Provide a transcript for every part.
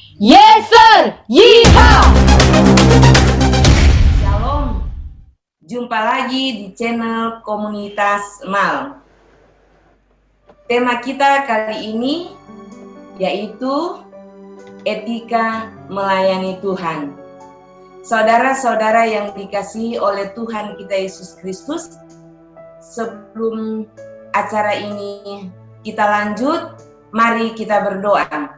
Yes sir, Yeehaw! Shalom, jumpa lagi di channel Komunitas Mal. Tema kita kali ini yaitu etika melayani Tuhan. Saudara-saudara yang dikasihi oleh Tuhan kita Yesus Kristus, sebelum acara ini kita lanjut, mari kita berdoa.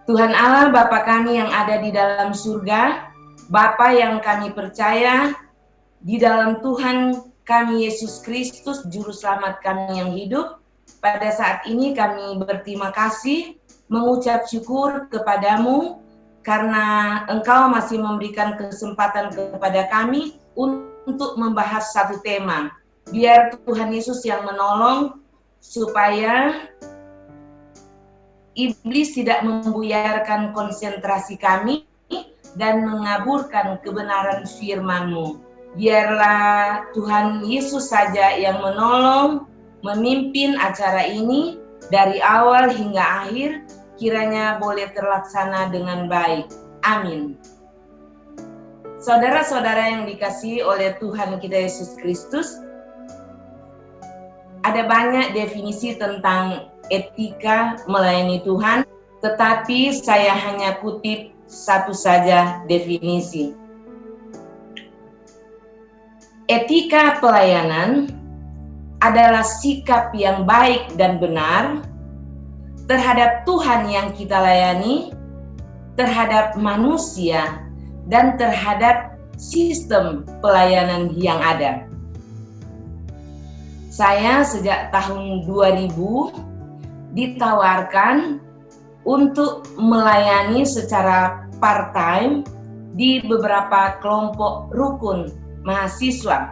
Tuhan Allah, Bapa kami yang ada di dalam surga, Bapa yang kami percaya, di dalam Tuhan kami Yesus Kristus, Juru Selamat kami yang hidup, pada saat ini kami berterima kasih, mengucap syukur kepadamu, karena Engkau masih memberikan kesempatan kepada kami untuk membahas satu tema. Biar Tuhan Yesus yang menolong, supaya iblis tidak membuyarkan konsentrasi kami dan mengaburkan kebenaran firman-Mu. Biarlah Tuhan Yesus saja yang menolong, memimpin acara ini dari awal hingga akhir, kiranya boleh terlaksana dengan baik. Amin. Saudara-saudara yang dikasihi oleh Tuhan kita Yesus Kristus, ada banyak definisi tentang etika melayani Tuhan, tetapi saya hanya kutip satu saja definisi. Etika pelayanan adalah sikap yang baik dan benar terhadap Tuhan yang kita layani, terhadap manusia, dan terhadap sistem pelayanan yang ada. Saya sejak tahun 2000 ditawarkan untuk melayani secara part-time di beberapa kelompok rukun mahasiswa.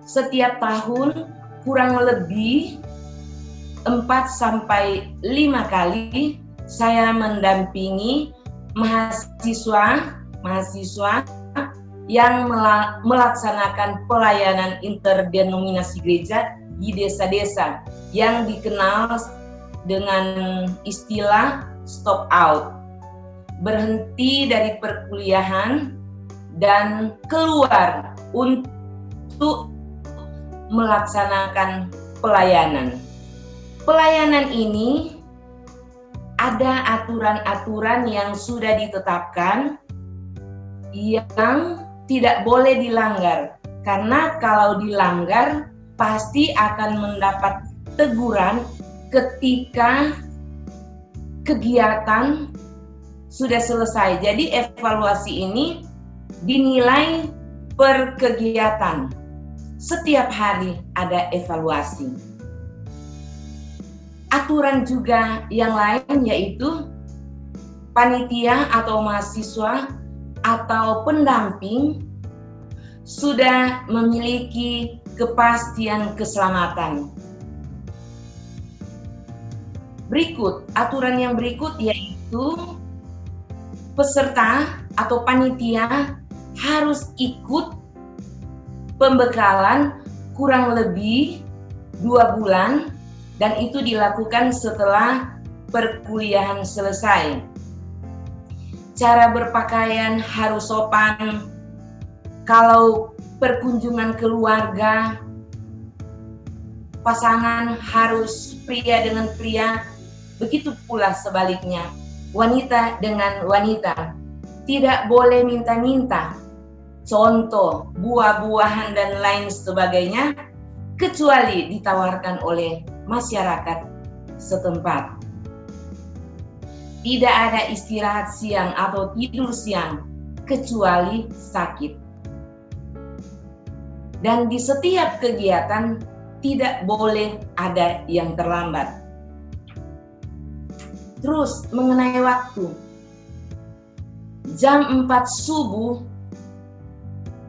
Setiap tahun kurang lebih 4-5 kali saya mendampingi mahasiswa yang melaksanakan pelayanan interdenominasi gereja di desa-desa yang dikenal dengan istilah stop out, berhenti dari perkuliahan dan keluar untuk melaksanakan pelayanan. Pelayanan ini ada aturan-aturan yang sudah ditetapkan yang tidak boleh dilanggar, karena kalau dilanggar pasti akan mendapat teguran ketika kegiatan sudah selesai. Jadi evaluasi ini dinilai per kegiatan. Setiap hari ada evaluasi. Aturan juga yang lain yaitu panitia atau mahasiswa atau pendamping sudah memiliki kepastian keselamatan. Aturan yang berikut yaitu peserta atau panitia harus ikut pembekalan kurang lebih 2 bulan dan itu dilakukan setelah perkuliahan selesai. Cara berpakaian harus sopan. Kalau perkunjungan keluarga, pasangan harus pria dengan pria, begitu pula sebaliknya, wanita dengan wanita. Tidak boleh minta-minta, contoh buah-buahan dan lain sebagainya, kecuali ditawarkan oleh masyarakat setempat. Tidak ada istirahat siang atau tidur siang, kecuali sakit. Dan di setiap kegiatan tidak boleh ada yang terlambat. Terus mengenai waktu, jam 4 subuh,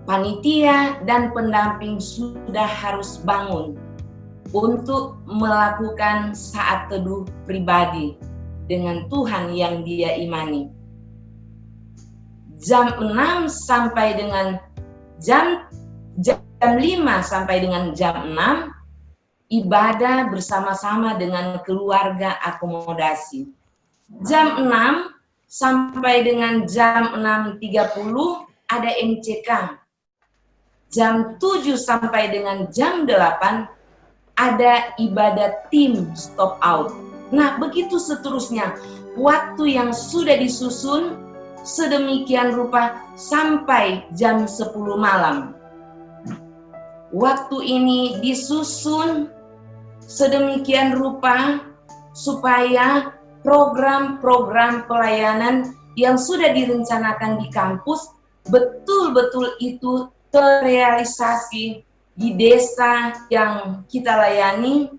panitia dan pendamping sudah harus bangun untuk melakukan saat teduh pribadi dengan Tuhan yang dia imani. Jam 6 sampai dengan jam 5 sampai dengan jam 6 ibadah bersama-sama dengan keluarga akomodasi. Jam 6 sampai dengan jam 6.30 ada MCK. Jam 7 sampai dengan jam 8 ada ibadah tim stop out. Nah, begitu seterusnya. Waktu yang sudah disusun sedemikian rupa sampai jam 10 malam. Waktu ini disusun sedemikian rupa supaya program-program pelayanan yang sudah direncanakan di kampus betul-betul itu terrealisasi di desa yang kita layani,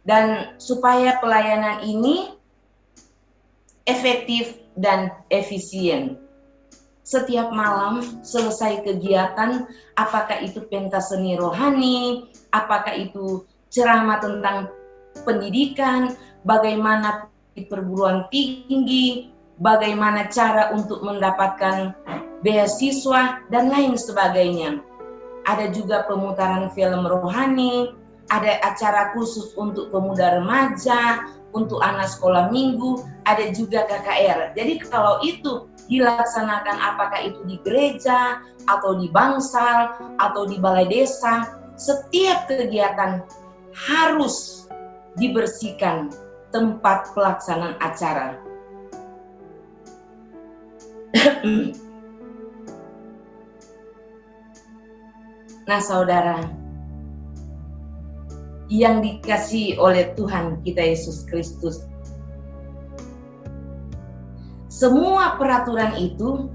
dan supaya pelayanan ini efektif dan efisien. Setiap malam selesai kegiatan, apakah itu pentas seni rohani, apakah itu ceramah tentang pendidikan, bagaimana di perguruan tinggi, bagaimana cara untuk mendapatkan beasiswa, dan lain sebagainya. Ada juga pemutaran film rohani, ada acara khusus untuk pemuda remaja, untuk anak sekolah minggu, ada juga KKR. Jadi kalau itu dilaksanakan, apakah itu di gereja, atau di bangsal, atau di balai desa, setiap kegiatan harus dibersihkan tempat pelaksanaan acara. Nah, saudara, yang dikasihi oleh Tuhan kita Yesus Kristus, semua peraturan itu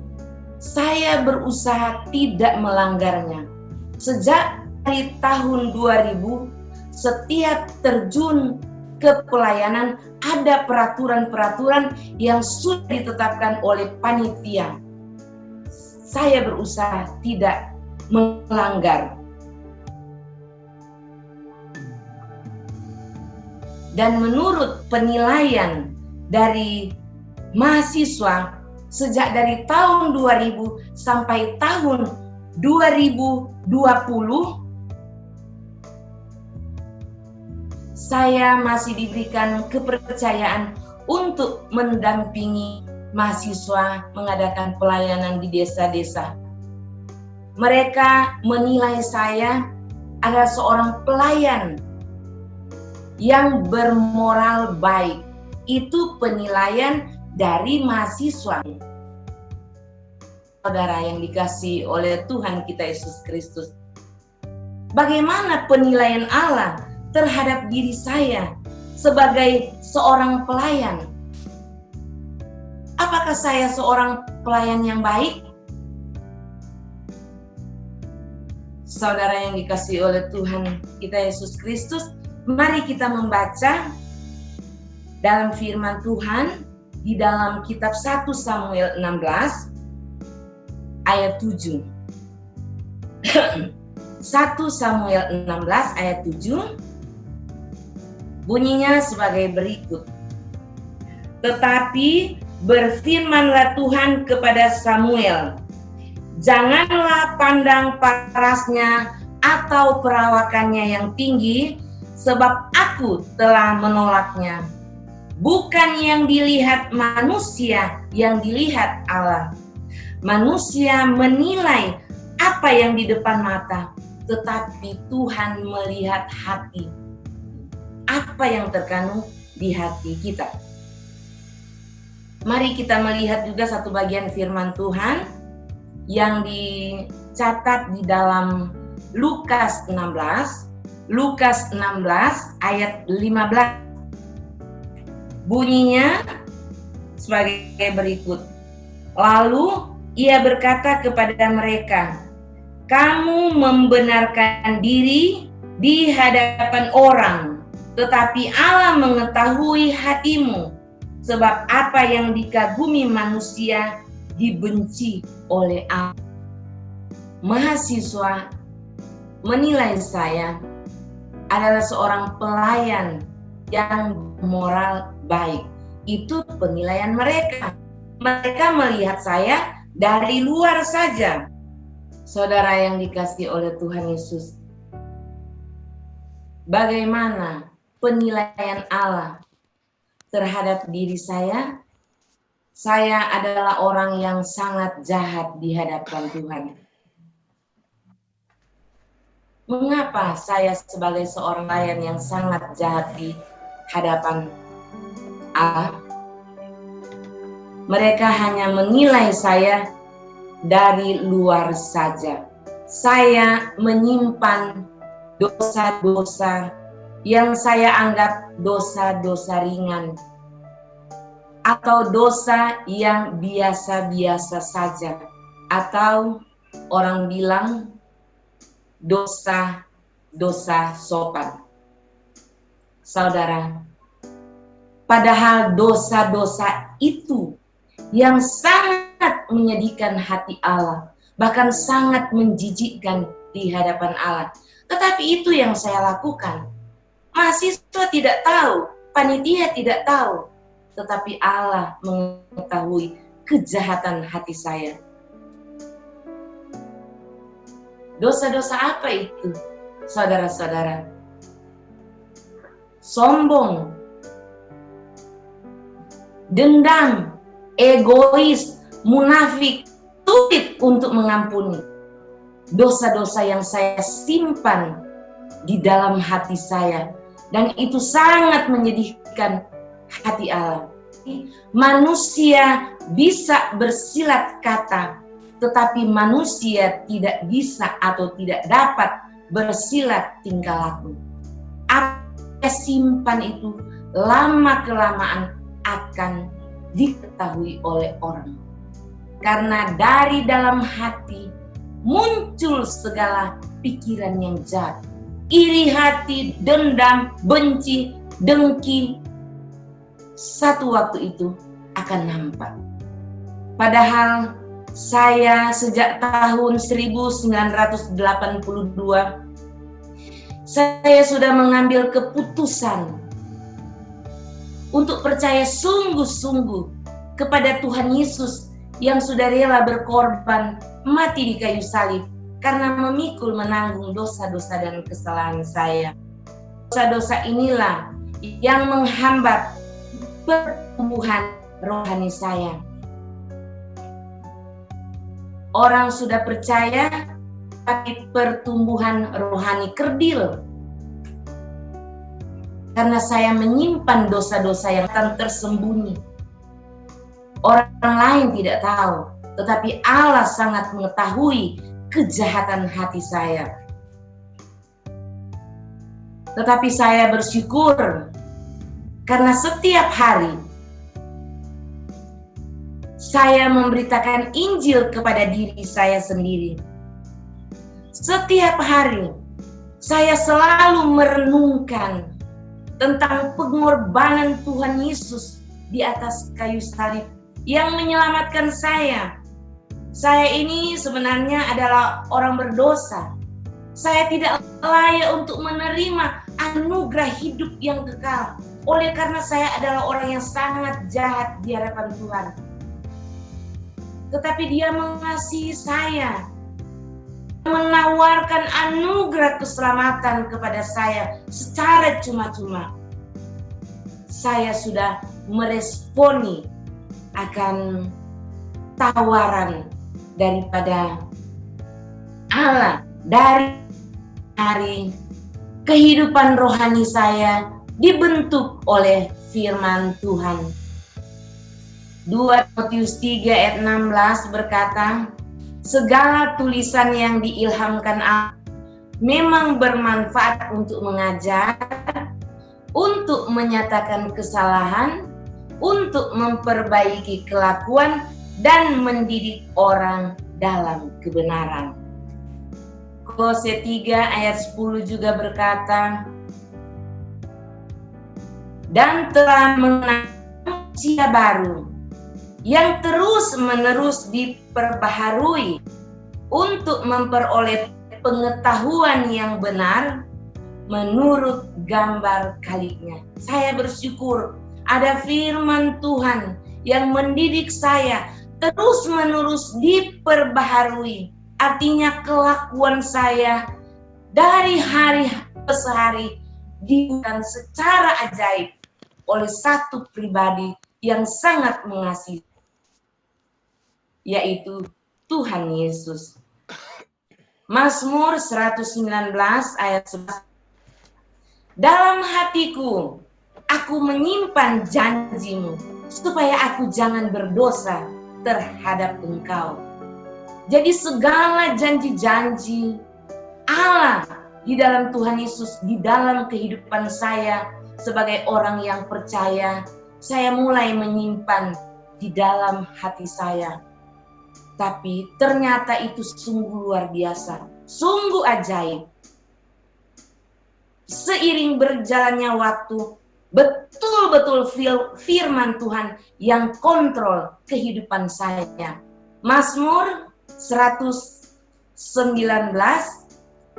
saya berusaha tidak melanggarnya. Sejak dari tahun 2000, setiap terjun ke pelayanan ada peraturan-peraturan yang sudah ditetapkan oleh panitia. Saya berusaha tidak melanggar. Dan menurut penilaian dari mahasiswa sejak dari tahun 2000 sampai tahun 2020, saya masih diberikan kepercayaan untuk mendampingi mahasiswa mengadakan pelayanan di desa-desa. Mereka menilai saya adalah seorang pelayan yang bermoral baik. Itu penilaian dari mahasiswa. Saudara yang dikasihi oleh Tuhan kita Yesus Kristus, bagaimana penilaian Allah terhadap diri saya sebagai seorang pelayan? Apakah saya seorang pelayan yang baik? Saudara yang dikasihi oleh Tuhan kita Yesus Kristus, mari kita membaca dalam firman Tuhan di dalam kitab 1 Samuel 16 ayat 7. 1 Samuel 16 ayat 7 bunyinya sebagai berikut. Tetapi berfirmanlah Tuhan kepada Samuel, janganlah pandang parasnya atau perawakannya yang tinggi, sebab aku telah menolaknya. Bukan yang dilihat manusia, yang dilihat Allah. Manusia menilai apa yang di depan mata, tetapi Tuhan melihat hati. Apa yang terkandung di hati kita. Mari kita melihat juga satu bagian firman Tuhan yang dicatat di dalam Lukas 16. Lukas 16 ayat 15. Bunyinya sebagai berikut. Lalu ia berkata kepada mereka, kamu membenarkan diri di hadapan orang, tetapi Allah mengetahui hatimu, sebab apa yang dikagumi manusia dibenci oleh Allah. Mahasiswa menilai saya adalah seorang pelayan yang moral baik. Itu penilaian mereka. Mereka melihat saya dari luar saja. Saudara yang dikasihi oleh Tuhan Yesus, bagaimana penilaian Allah terhadap diri saya? Saya adalah orang yang sangat jahat di hadapan Tuhan. Mengapa saya sebagai seorang nelayan yang sangat jahat di hadapan Allah? Mereka hanya menilai saya dari luar saja. Saya menyimpan dosa-dosa yang saya anggap dosa-dosa ringan atau dosa yang biasa-biasa saja, atau orang bilang dosa-dosa sopan. Saudara, padahal dosa-dosa itu yang sangat menyedihkan hati Allah, bahkan sangat menjijikkan di hadapan Allah. Tetapi itu yang saya lakukan. Mahasiswa tidak tahu, panitia tidak tahu, tetapi Allah mengetahui kejahatan hati saya. Dosa-dosa apa itu, saudara-saudara? Sombong, dendam, egois, munafik, sulit untuk mengampuni. Dosa-dosa yang saya simpan di dalam hati saya, dan itu sangat menyedihkan hati Allah. Manusia bisa bersilat kata, tetapi manusia tidak bisa atau tidak dapat bersilat tingkah laku. Apa yang simpan itu lama-kelamaan akan diketahui oleh orang. Karena dari dalam hati muncul segala pikiran yang jahat. Iri hati, dendam, benci, dengki. Satu waktu itu akan nampak. Padahal saya sejak tahun 1982 saya sudah mengambil keputusan untuk percaya sungguh-sungguh kepada Tuhan Yesus yang sudah rela berkorban mati di kayu salib karena memikul menanggung dosa-dosa dan kesalahan saya. Dosa-dosa inilah yang menghambat pertumbuhan rohani saya. Orang sudah percaya, tapi pertumbuhan rohani kerdil. Karena saya menyimpan dosa-dosa yang akan tersembunyi. Orang lain tidak tahu, tetapi Allah sangat mengetahui kejahatan hati saya. Tetapi saya bersyukur karena setiap hari saya memberitakan Injil kepada diri saya sendiri. Setiap hari saya selalu merenungkan tentang pengorbanan Tuhan Yesus di atas kayu salib yang menyelamatkan saya. Saya ini sebenarnya adalah orang berdosa. Saya tidak layak untuk menerima anugerah hidup yang kekal. Oleh karena saya adalah orang yang sangat jahat di hadapan Tuhan. Tetapi Dia mengasihi saya, menawarkan anugerah keselamatan kepada saya secara cuma-cuma. Saya sudah meresponi akan tawaran daripada Allah. Dari hari kehidupan rohani saya dibentuk oleh firman Tuhan. 2 Timotius 3 ayat 16 berkata, segala tulisan yang diilhamkan Allah memang bermanfaat untuk mengajar, untuk menyatakan kesalahan, untuk memperbaiki kelakuan, dan mendidik orang dalam kebenaran. Kolose 3 ayat 10 juga berkata, dan telah mengenal manusia baru yang terus-menerus diperbaharui untuk memperoleh pengetahuan yang benar menurut gambar Khalqnya. Saya bersyukur ada firman Tuhan yang mendidik saya terus-menerus diperbaharui. Artinya kelakuan saya dari hari ke hari dibuat secara ajaib oleh satu pribadi yang sangat mengasihi, yaitu Tuhan Yesus. Mazmur 119 ayat 11. Dalam hatiku, aku menyimpan janjimu, supaya aku jangan berdosa terhadap Engkau. Jadi segala janji-janji Allah di dalam Tuhan Yesus, di dalam kehidupan saya sebagai orang yang percaya, saya mulai menyimpan di dalam hati saya. Tapi ternyata itu sungguh luar biasa, sungguh ajaib. Seiring berjalannya waktu, betul-betul firman Tuhan yang kontrol kehidupan saya. Mazmur 119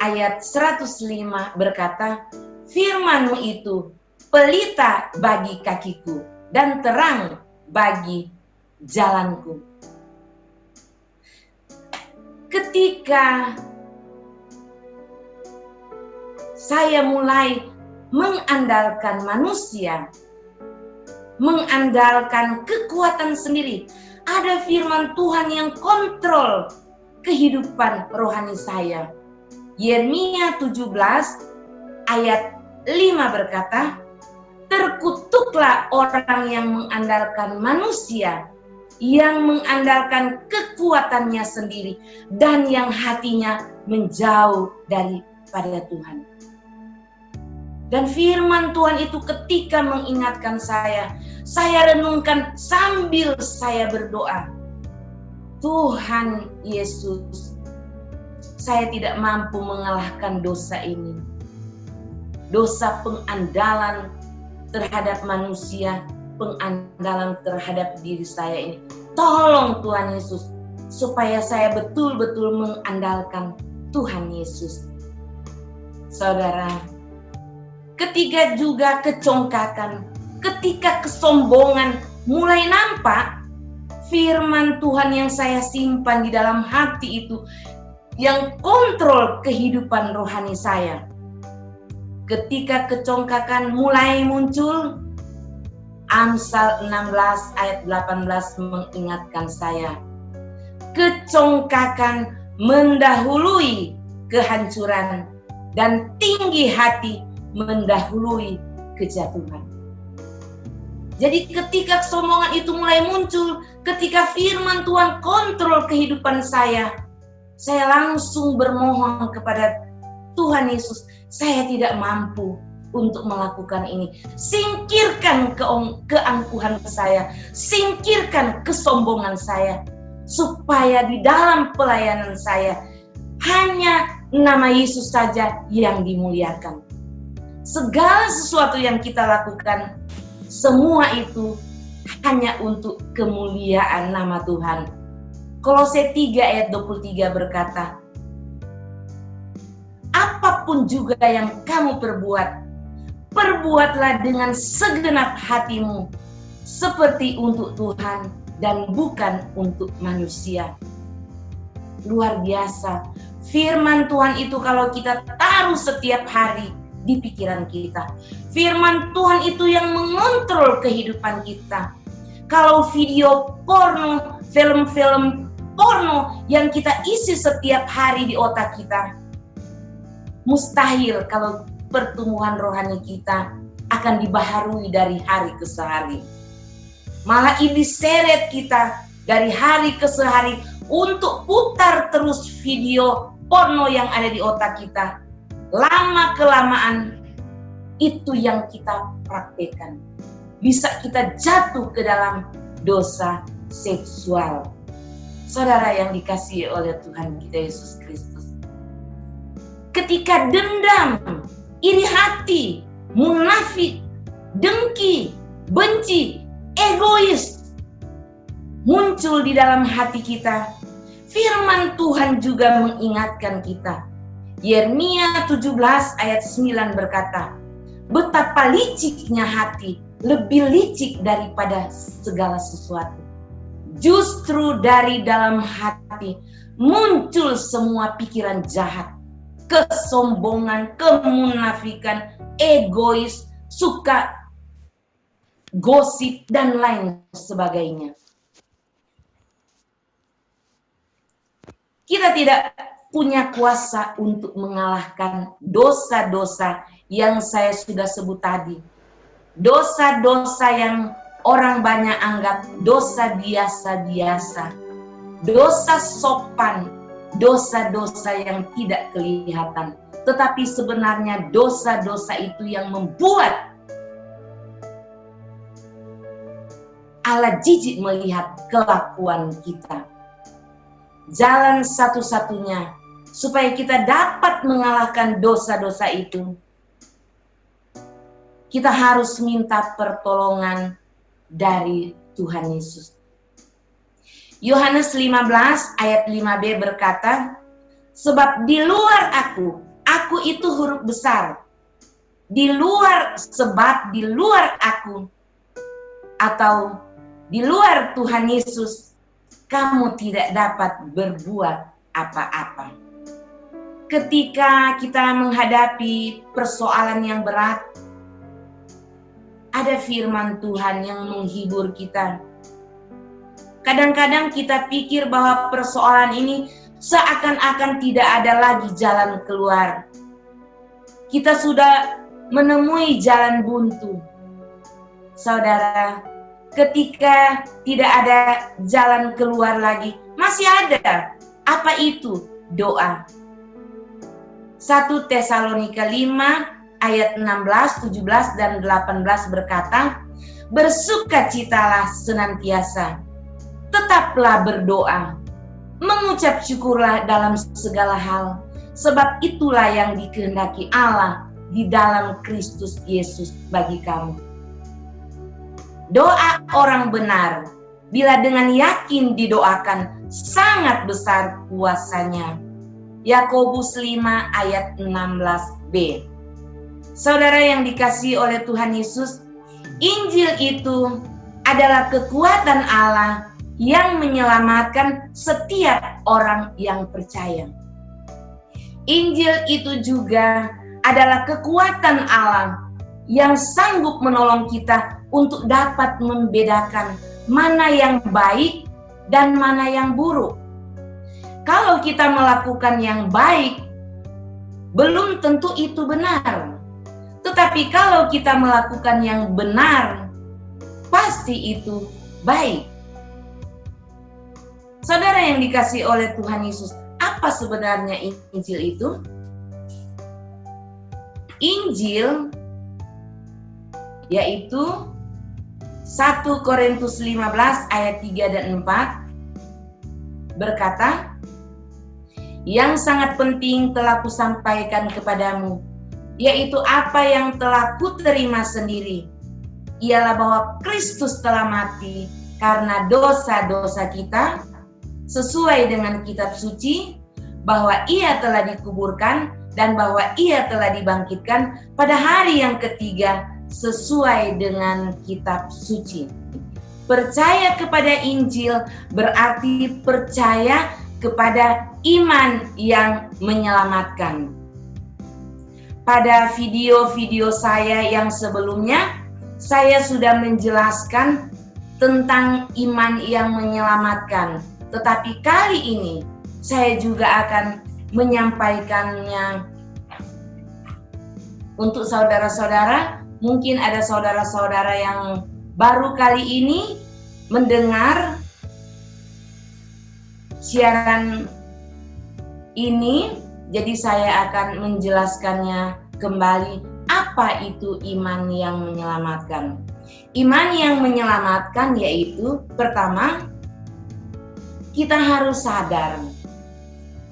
ayat 105 berkata, firman-Mu itu pelita bagi kakiku dan terang bagi jalanku. Ketika saya mulai mengandalkan manusia, mengandalkan kekuatan sendiri, ada firman Tuhan yang kontrol kehidupan rohani saya. Yeremia 17 ayat 5 berkata, terkutuklah orang yang mengandalkan manusia, yang mengandalkan kekuatannya sendiri, dan yang hatinya menjauh daripada Tuhan. Dan firman Tuhan itu ketika mengingatkan saya renungkan sambil saya berdoa. Tuhan Yesus, saya tidak mampu mengalahkan dosa ini. Dosa pengandalan terhadap manusia, pengandalan terhadap diri saya ini. Tolong Tuhan Yesus, supaya saya betul-betul mengandalkan Tuhan Yesus. Saudara, ketika juga kecongkakan, ketika kesombongan mulai nampak, firman Tuhan yang saya simpan di dalam hati itu yang kontrol kehidupan rohani saya. Ketika kecongkakan mulai muncul, Amsal 16 ayat 18 mengingatkan saya, kecongkakan mendahului kehancuran dan tinggi hati mendahului kejatuhan. Jadi ketika kesombongan itu mulai muncul, ketika firman Tuhan kontrol kehidupan saya langsung bermohon kepada Tuhan Yesus, saya tidak mampu untuk melakukan ini. Singkirkan keangkuhan saya, singkirkan kesombongan saya, supaya di dalam pelayanan saya hanya nama Yesus saja yang dimuliakan. Segala sesuatu yang kita lakukan, semua itu hanya untuk kemuliaan nama Tuhan. Kolose 3 ayat 23 berkata, apapun juga yang kamu perbuat, perbuatlah dengan segenap hatimu, seperti untuk Tuhan dan bukan untuk manusia. Luar biasa. Firman Tuhan itu kalau kita taruh setiap hari di pikiran kita. Firman Tuhan itu yang mengontrol kehidupan kita. Kalau video porno, film-film porno yang kita isi setiap hari di otak kita, mustahil kalau pertumbuhan rohani kita akan dibaharui dari hari ke hari. Malah ini seret kita dari hari ke hari untuk putar terus video porno yang ada di otak kita. Lama-kelamaan itu yang kita praktekkan. Bisa kita jatuh ke dalam dosa seksual. Saudara yang dikasihi oleh Tuhan kita Yesus Kristus. Ketika dendam, iri hati, munafik, dengki, benci, egois muncul di dalam hati kita, firman Tuhan juga mengingatkan kita. Yeremia 17 ayat 9 berkata, betapa liciknya hati, lebih licik daripada segala sesuatu. Justru dari dalam hati muncul semua pikiran jahat, kesombongan, kemunafikan, egois, suka gosip, dan lain sebagainya. Kita tidak punya kuasa untuk mengalahkan dosa-dosa yang saya sudah sebut tadi. Dosa-dosa yang orang banyak anggap dosa biasa-biasa. Dosa sopan, dosa-dosa yang tidak kelihatan. Tetapi sebenarnya dosa-dosa itu yang membuat Allah jijik melihat kelakuan kita. Jalan satu-satunya supaya kita dapat mengalahkan dosa-dosa itu, kita harus minta pertolongan dari Tuhan Yesus. Yohanes 15 ayat 5b berkata, sebab di luar aku itu huruf besar. Di luar, sebab di luar aku, atau di luar Tuhan Yesus, kamu tidak dapat berbuat apa-apa. Ketika kita menghadapi persoalan yang berat, ada firman Tuhan yang menghibur kita. Kadang-kadang kita pikir bahwa persoalan ini seakan-akan tidak ada lagi jalan keluar. Kita sudah menemui jalan buntu. Saudara, ketika tidak ada jalan keluar lagi, masih ada. Apa itu? Doa. 1 Tesalonika 5 ayat 16, 17, dan 18 berkata, bersukacitalah senantiasa, tetaplah berdoa, mengucap syukurlah dalam segala hal, sebab itulah yang dikehendaki Allah di dalam Kristus Yesus bagi kamu. Doa orang benar, bila dengan yakin didoakan, sangat besar kuasanya. Yakobus 5 ayat 16b. Saudara yang dikasihi oleh Tuhan Yesus, Injil itu adalah kekuatan Allah yang menyelamatkan setiap orang yang percaya. Injil itu juga adalah kekuatan Allah yang sanggup menolong kita untuk dapat membedakan mana yang baik dan mana yang buruk. Kalau kita melakukan yang baik, belum tentu itu benar. Tetapi kalau kita melakukan yang benar, pasti itu baik. Saudara yang dikasihi oleh Tuhan Yesus, apa sebenarnya Injil itu? Injil yaitu 1 Korintus 15 ayat 3 dan 4 berkata, yang sangat penting telah kusampaikan kepadamu, yaitu apa yang telah kuterima sendiri, ialah bahwa Kristus telah mati karena dosa-dosa kita, sesuai dengan kitab suci, bahwa ia telah dikuburkan dan bahwa ia telah dibangkitkan pada hari yang ketiga sesuai dengan kitab suci. Percaya kepada Injil berarti percaya kepada iman yang menyelamatkan. Pada video-video saya yang sebelumnya, saya sudah menjelaskan tentang iman yang menyelamatkan. Tetapi kali ini, saya juga akan menyampaikannya untuk saudara-saudara. Mungkin ada saudara-saudara yang baru kali ini mendengar siaran ini, jadi saya akan menjelaskannya kembali. Apa itu iman yang menyelamatkan? Iman yang menyelamatkan yaitu, pertama, kita harus sadar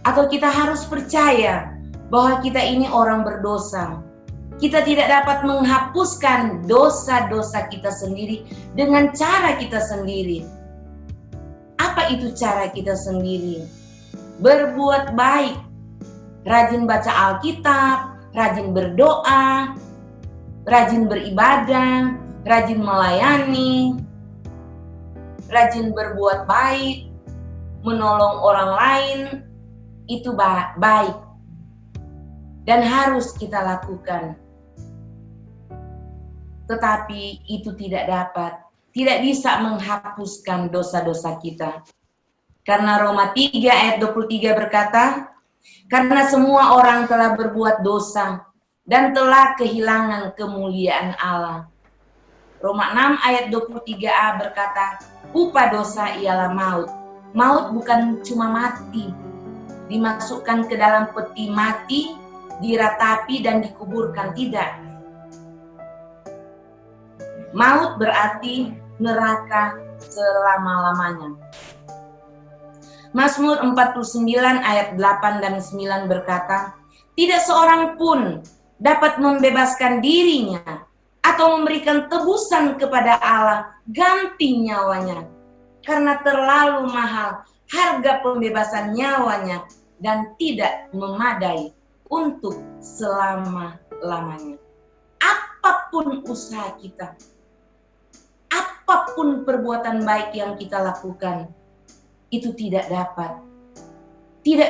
atau kita harus percaya bahwa kita ini orang berdosa. Kita tidak dapat menghapuskan dosa-dosa kita sendiri dengan cara kita sendiri. Apa itu cara kita sendiri? Berbuat baik, rajin baca Alkitab, rajin berdoa, rajin beribadah, rajin melayani, rajin berbuat baik, menolong orang lain, itu baik. dan harus kita lakukan. Tetapi itu tidak bisa menghapuskan dosa-dosa kita. Karena Roma 3 ayat 23 berkata, karena semua orang telah berbuat dosa dan telah kehilangan kemuliaan Allah. Roma 6 ayat 23a berkata, upah dosa ialah maut. Maut bukan cuma mati, dimasukkan ke dalam peti mati, diratapi dan dikuburkan, tidak. Maut berarti neraka selama-lamanya. Mazmur 49 ayat 8 dan 9 berkata, tidak seorang pun dapat membebaskan dirinya atau memberikan tebusan kepada Allah ganti nyawanya, karena terlalu mahal harga pembebasan nyawanya dan tidak memadai untuk selama-lamanya. Apapun usaha kita, apapun perbuatan baik yang kita lakukan, itu tidak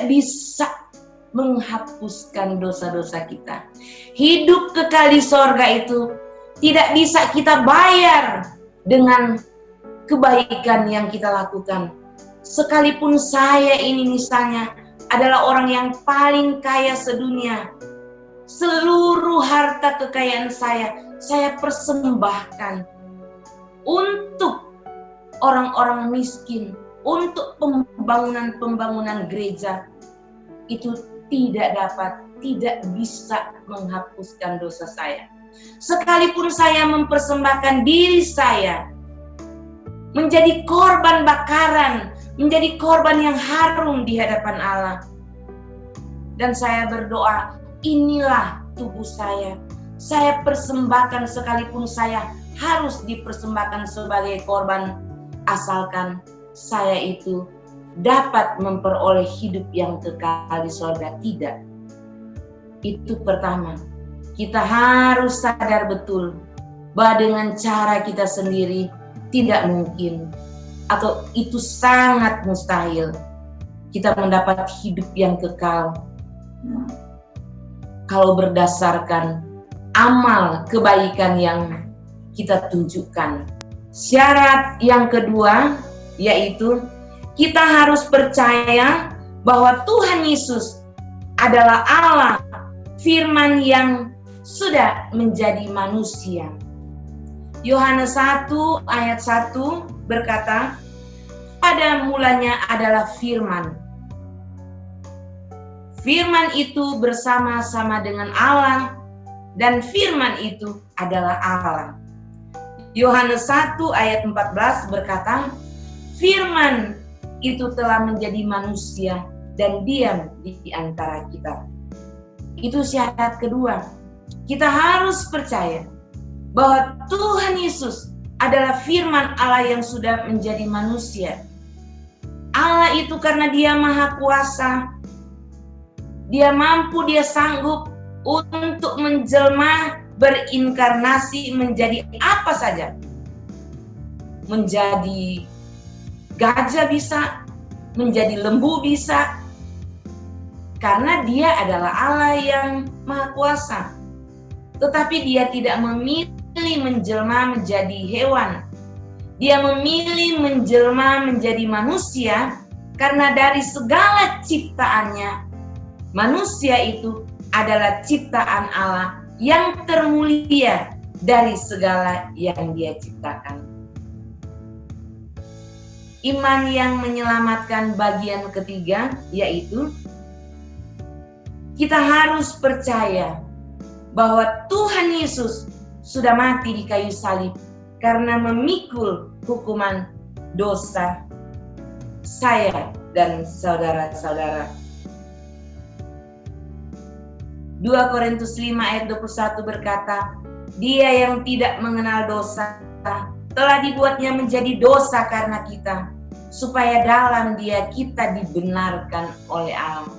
bisa menghapuskan dosa-dosa kita. Hidup kekal di sorga itu tidak bisa kita bayar dengan kebaikan yang kita lakukan. Sekalipun saya ini misalnya adalah orang yang paling kaya sedunia, seluruh harta kekayaan saya persembahkan untuk orang-orang miskin, untuk pembangunan gereja, itu tidak bisa menghapuskan dosa saya. Sekalipun saya mempersembahkan diri saya menjadi korban bakaran, menjadi korban yang harum di hadapan Allah, dan saya berdoa, inilah tubuh saya persembahkan, sekalipun saya harus dipersembahkan sebagai korban, asalkan saya itu dapat memperoleh hidup yang kekal di surga. Tidak. Itu pertama. Kita harus sadar betul bahwa dengan cara kita sendiri tidak mungkin, atau itu sangat mustahil kita mendapat hidup yang kekal kalau berdasarkan amal kebaikan yang kita tunjukkan. Syarat yang kedua yaitu kita harus percaya bahwa Tuhan Yesus adalah Allah, Firman yang sudah menjadi manusia. Yohanes 1 ayat 1 berkata, pada mulanya adalah Firman. Firman itu bersama-sama dengan Allah, dan Firman itu adalah Allah. Yohanes 1 ayat 14 berkata, Firman itu telah menjadi manusia dan diam di antara kita. Itu syarat kedua. Kita harus percaya bahwa Tuhan Yesus adalah Firman Allah yang sudah menjadi manusia. Allah itu karena Dia Maha Kuasa, Dia mampu, Dia sanggup untuk menjelma, berinkarnasi menjadi apa saja. Menjadi gajah bisa, menjadi lembu bisa, karena Dia adalah Allah yang Maha Kuasa. Tetapi Dia tidak memilih menjelma menjadi hewan. Dia memilih menjelma menjadi manusia karena dari segala ciptaannya, manusia itu adalah ciptaan Allah yang termulia dari segala yang Dia ciptakan. Iman yang menyelamatkan bagian ketiga yaitu kita harus percaya bahwa Tuhan Yesus sudah mati di kayu salib karena memikul hukuman dosa saya dan saudara-saudara. 2 Korintus 5 ayat 21 berkata, Dia yang tidak mengenal dosa telah dibuatnya menjadi dosa karena kita, supaya dalam Dia kita dibenarkan oleh Allah.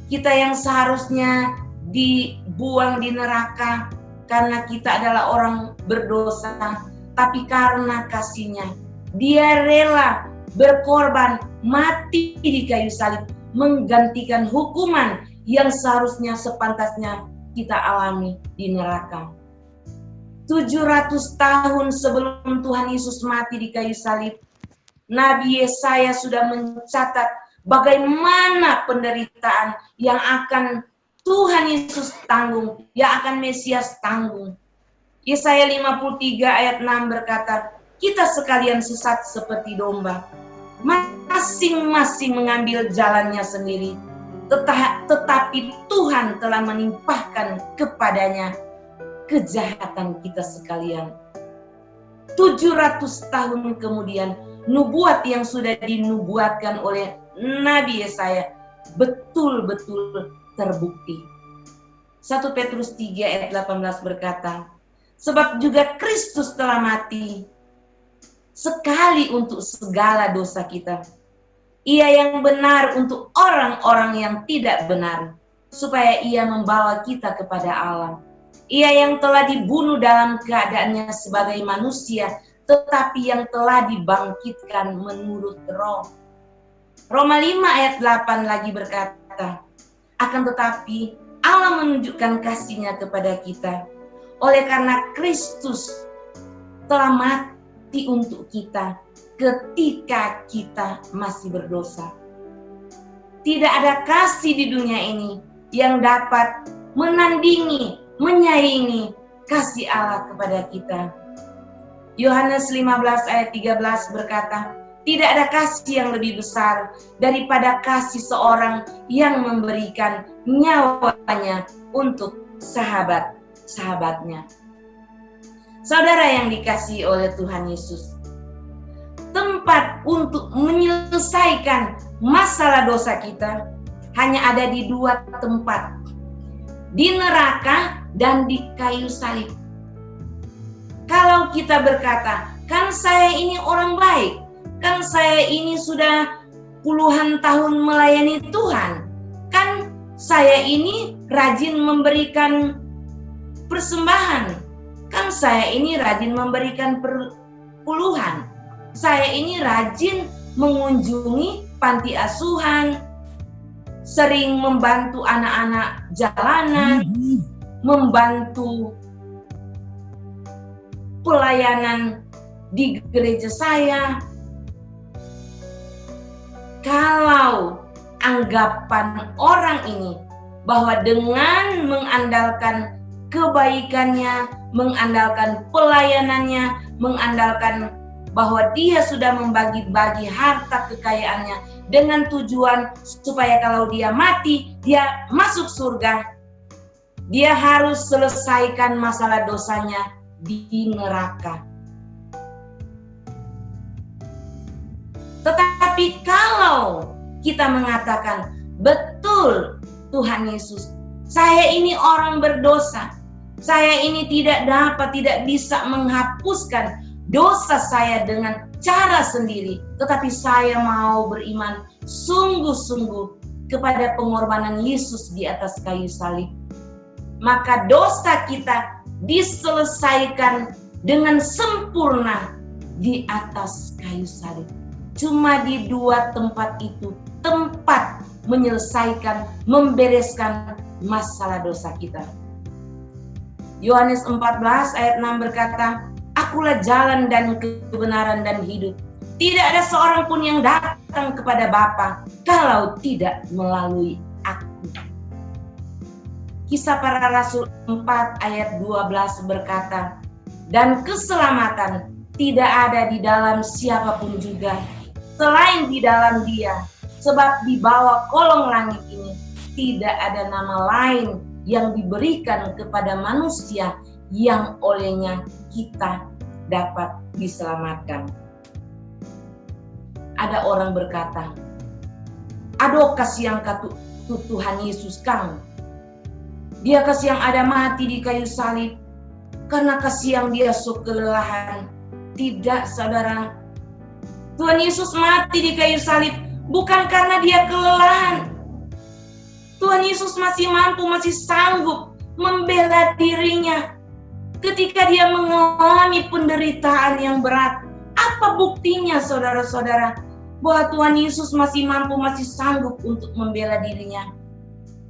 Kita yang seharusnya dibuang di neraka karena kita adalah orang berdosa, tapi karena kasih-Nya Dia rela berkorban, mati di kayu salib, menggantikan hukuman yang seharusnya sepantasnya kita alami di neraka. 700 tahun sebelum Tuhan Yesus mati di kayu salib, Nabi Yesaya sudah mencatat bagaimana penderitaan yang akan Tuhan Yesus tanggung, yang akan Mesias tanggung. Yesaya 53 ayat 6 berkata, kita sekalian sesat seperti domba, masing-masing mengambil jalannya sendiri, tetapi Tuhan telah menimpahkan kepadanya kejahatan kita sekalian. 700 tahun kemudian, nubuat yang sudah dinubuatkan oleh Nabi Yesaya betul-betul terbukti. 1 Petrus 3 ayat 18 berkata, sebab juga Kristus telah mati sekali untuk segala dosa kita. Ia yang benar untuk orang-orang yang tidak benar, supaya ia membawa kita kepada Allah. Ia yang telah dibunuh dalam keadaannya sebagai manusia, tetapi yang telah dibangkitkan menurut Roh. Roma 5 ayat 8 lagi berkata, akan tetapi Allah menunjukkan kasih-Nya kepada kita, oleh karena Kristus telah mati untuk kita ketika kita masih berdosa. Tidak ada kasih di dunia ini yang dapat menandingi, menyaingi kasih Allah kepada kita. Yohanes 15 ayat 13 berkata, tidak ada kasih yang lebih besar daripada kasih seorang yang memberikan nyawanya untuk sahabat-sahabatnya. Saudara yang dikasihi oleh Tuhan Yesus, tempat untuk menyelesaikan masalah dosa kita hanya ada di dua tempat, di neraka dan di kayu salib. Kalau kita berkata, kan saya ini orang baik, kan saya ini sudah puluhan tahun melayani Tuhan, kan saya ini rajin memberikan persembahan, kan saya ini rajin memberikan puluhan, saya ini rajin mengunjungi panti asuhan, sering membantu anak-anak jalanan, membantu pelayanan di gereja saya. Kalau anggapan orang ini bahwa dengan mengandalkan kebaikannya, mengandalkan pelayanannya, mengandalkan bahwa dia sudah membagi-bagi harta kekayaannya dengan tujuan supaya kalau dia mati, dia masuk surga, dia harus selesaikan masalah dosanya di neraka. Tetapi kalau kita mengatakan, betul Tuhan Yesus, saya ini orang berdosa, saya ini tidak bisa menghapuskan dosa saya dengan cara sendiri, tetapi saya mau beriman sungguh-sungguh kepada pengorbanan Yesus di atas kayu salib. Maka dosa kita diselesaikan dengan sempurna di atas kayu salib. Cuma di dua tempat itu, tempat menyelesaikan, membereskan masalah dosa kita. Yohanes 14 ayat 6 berkata, akulah jalan dan kebenaran dan hidup. Tidak ada seorang pun yang datang kepada Bapa kalau tidak melalui aku. Kisah Para Rasul 4 ayat 12 berkata, dan keselamatan tidak ada di dalam siapapun juga selain di dalam Dia, sebab di bawah kolong langit ini tidak ada nama lain yang diberikan kepada manusia yang olehnya kita dapat diselamatkan. Ada orang berkata, aduh kasihan Tuhan Yesus kang, dia kasihan ada mati di kayu salib, karena kasihan dia sok kelelahan. Tidak, saudara, Tuhan Yesus mati di kayu salib bukan karena dia kelelahan. Tuhan Yesus masih mampu, masih sanggup membela dirinya ketika dia mengalami penderitaan yang berat. Apa buktinya, saudara-saudara, bahwa Tuhan Yesus masih mampu, masih sanggup untuk membela dirinya?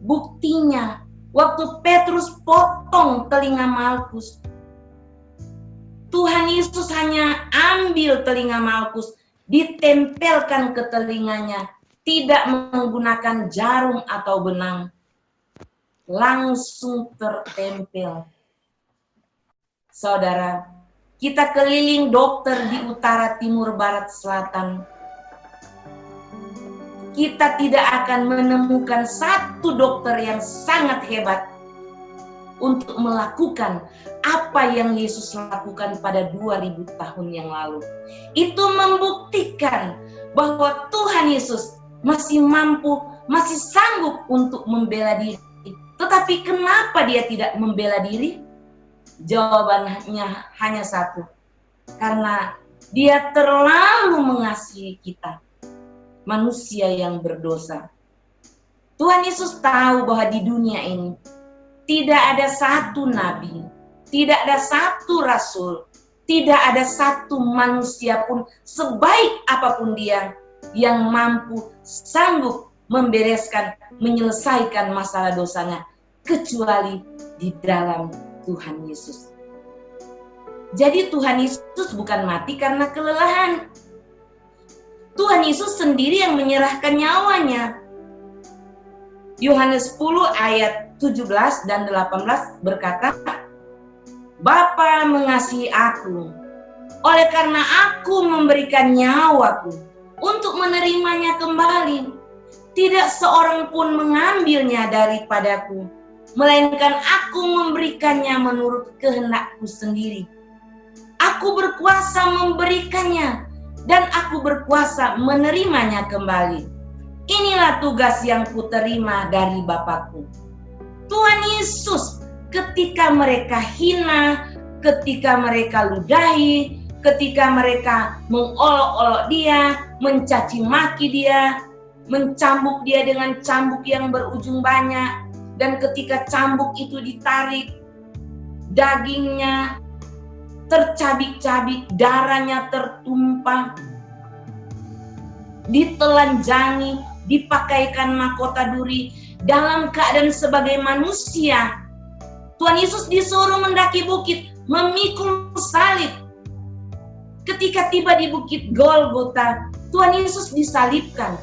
Buktinya, waktu Petrus potong telinga Malkus, Tuhan Yesus hanya ambil telinga Malkus, ditempelkan ke telinganya, tidak menggunakan jarum atau benang, langsung tertempel. Saudara, kita keliling dokter di utara, timur, barat, selatan. Kita tidak akan menemukan satu dokter yang sangat hebat untuk melakukan apa yang Yesus lakukan pada 2000 tahun yang lalu. Itu membuktikan bahwa Tuhan Yesus masih mampu, masih sanggup untuk membela diri. Tetapi kenapa dia tidak membela diri? Jawabannya hanya satu. Karena dia terlalu mengasihi kita, manusia yang berdosa. Tuhan Yesus tahu bahwa di dunia ini tidak ada satu nabi, tidak ada satu rasul, tidak ada satu manusia pun sebaik apapun dia yang mampu, sanggup membereskan, menyelesaikan masalah dosanya, kecuali di dalam Tuhan Yesus. Jadi Tuhan Yesus bukan mati karena kelelahan. Tuhan Yesus sendiri yang menyerahkan nyawanya. Yohanes 10 ayat 17 dan 18 berkata, Bapa mengasihi aku, oleh karena aku memberikan nyawaku untuk menerimanya kembali. Tidak seorang pun mengambilnya daripadaku, melainkan aku memberikannya menurut kehendakku sendiri. Aku berkuasa memberikannya, dan aku berkuasa menerimanya kembali. Inilah tugas yang kuterima dari Bapakku. Tuhan Yesus ketika mereka hina, ketika mereka ludahi, ketika mereka mengolok-olok dia, mencaci maki dia, mencambuk dia dengan cambuk yang berujung banyak, dan ketika cambuk itu ditarik, dagingnya tercabik-cabik, darahnya tertumpah, ditelanjangi, dipakaikan mahkota duri dalam keadaan sebagai manusia. Tuhan Yesus disuruh mendaki bukit, memikul salib. Ketika tiba di bukit Golgota, Tuhan Yesus disalibkan.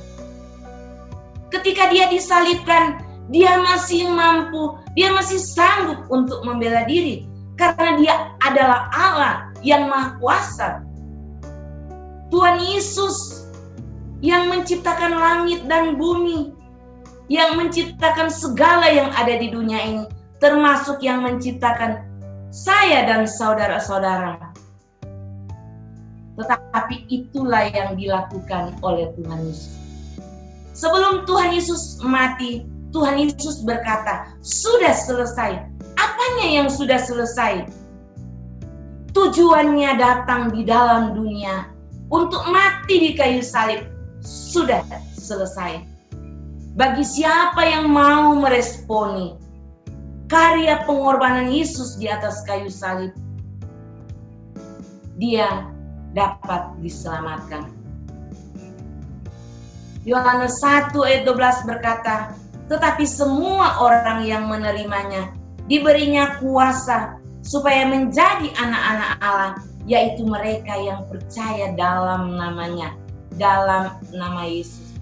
Ketika dia disalibkan, dia masih mampu, dia masih sanggup untuk membela diri. Karena dia adalah Allah yang Maha Kuasa. Tuhan Yesus yang menciptakan langit dan bumi, yang menciptakan segala yang ada di dunia ini, termasuk yang menciptakan saya dan saudara-saudara. Tetapi itulah yang dilakukan oleh Tuhan Yesus. Sebelum Tuhan Yesus mati, Tuhan Yesus berkata, sudah selesai. Apanya yang sudah selesai? Tujuannya datang di dalam dunia untuk mati di kayu salib. Sudah selesai. Bagi siapa yang mau meresponi karya pengorbanan Yesus di atas kayu salib, dia dapat diselamatkan. Yohanes 1 ayat 12 berkata, tetapi semua orang yang menerimanya diberinya kuasa supaya menjadi anak-anak Allah, yaitu mereka yang percaya dalam namanya, dalam nama Yesus.